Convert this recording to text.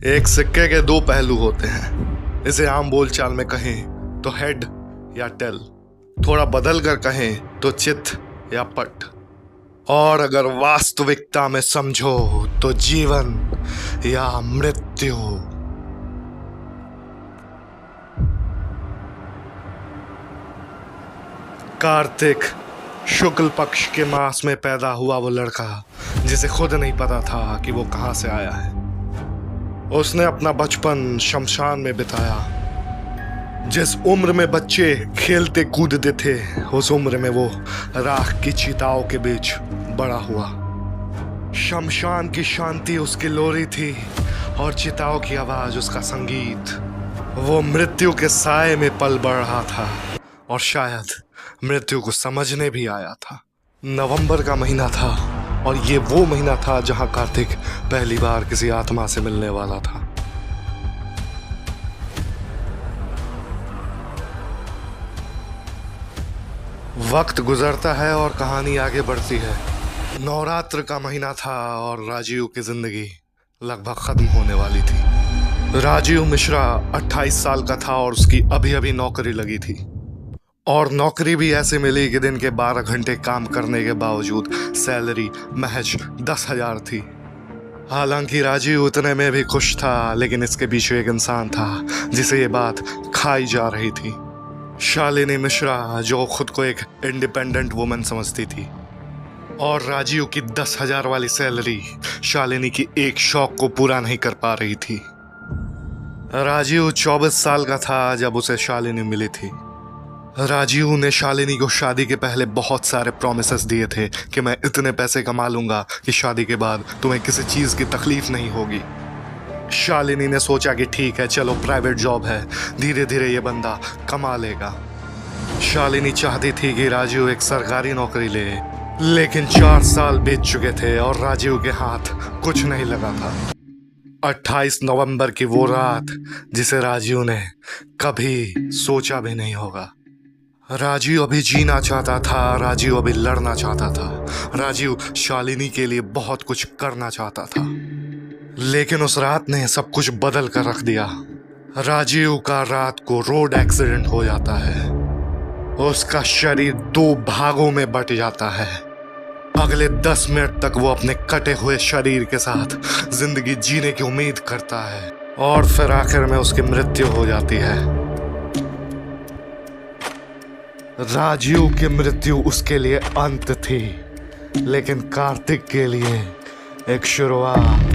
एक सिक्के के दो पहलू होते हैं। इसे आम बोलचाल में कहें तो हेड या टेल, थोड़ा बदल कर कहें तो चित या पट, और अगर वास्तविकता में समझो तो जीवन या मृत्यु। कार्तिक शुक्ल पक्ष के मास में पैदा हुआ वो लड़का जिसे खुद नहीं पता था कि वो कहां से आया है। उसने अपना बचपन शमशान में बिताया। जिस उम्र में बच्चे खेलते कूदते थे, उस उम्र में वो राख की चिताओं के बीच बड़ा हुआ। शमशान की शांति उसकी लोरी थी और चिताओं की आवाज उसका संगीत। वो मृत्यु के साए में पल बढ़ रहा था और शायद मृत्यु को समझने भी आया था। नवंबर का महीना था और ये वो महीना था जहां कार्तिक पहली बार किसी आत्मा से मिलने वाला था। वक्त गुजरता है और कहानी आगे बढ़ती है। नवरात्र का महीना था और राजीव की जिंदगी लगभग खत्म होने वाली थी। राजीव मिश्रा 28 साल का था और उसकी अभी अभी नौकरी लगी थी, और नौकरी भी ऐसे मिली कि दिन के 12 घंटे काम करने के बावजूद सैलरी महज 10,000 थी। हालांकि राजीव उतने में भी खुश था, लेकिन इसके पीछे एक इंसान था जिसे ये बात खाई जा रही थी। शालिनी मिश्रा, जो खुद को एक इंडिपेंडेंट वुमन समझती थी, और राजीव की 10,000 वाली सैलरी शालिनी की एक शौक को पूरा नहीं कर पा रही थी। राजीव 24 साल का था जब उसे शालिनी मिली थी। राजीव ने शालिनी को शादी के पहले बहुत सारे प्रॉमिसेस दिए थे कि मैं इतने पैसे कमा लूंगा कि शादी के बाद तुम्हें किसी चीज की तकलीफ नहीं होगी। शालिनी ने सोचा कि ठीक है, चलो प्राइवेट जॉब है, धीरे धीरे ये बंदा कमा लेगा। शालिनी चाहती थी कि राजीव एक सरकारी नौकरी ले, लेकिन 4 साल बीत चुके थे और राजीव के हाथ कुछ नहीं लगा था। 28 नवंबर की वो रात जिसे राजीव ने कभी सोचा भी नहीं होगा। राजीव अभी जीना चाहता था, राजीव अभी लड़ना चाहता था, राजीव शालिनी के लिए बहुत कुछ करना चाहता था, लेकिन उस रात ने सब कुछ बदल कर रख दिया। राजीव का रात को रोड एक्सीडेंट हो जाता है। उसका शरीर 2 भागों में बट जाता है। अगले 10 मिनट तक वो अपने कटे हुए शरीर के साथ जिंदगी जीने की उम्मीद करता है, और फिर आखिर में उसकी मृत्यु हो जाती है। राजीव की मृत्यु उसके लिए अंत थी, लेकिन कार्तिक के लिए एक शुरुआत।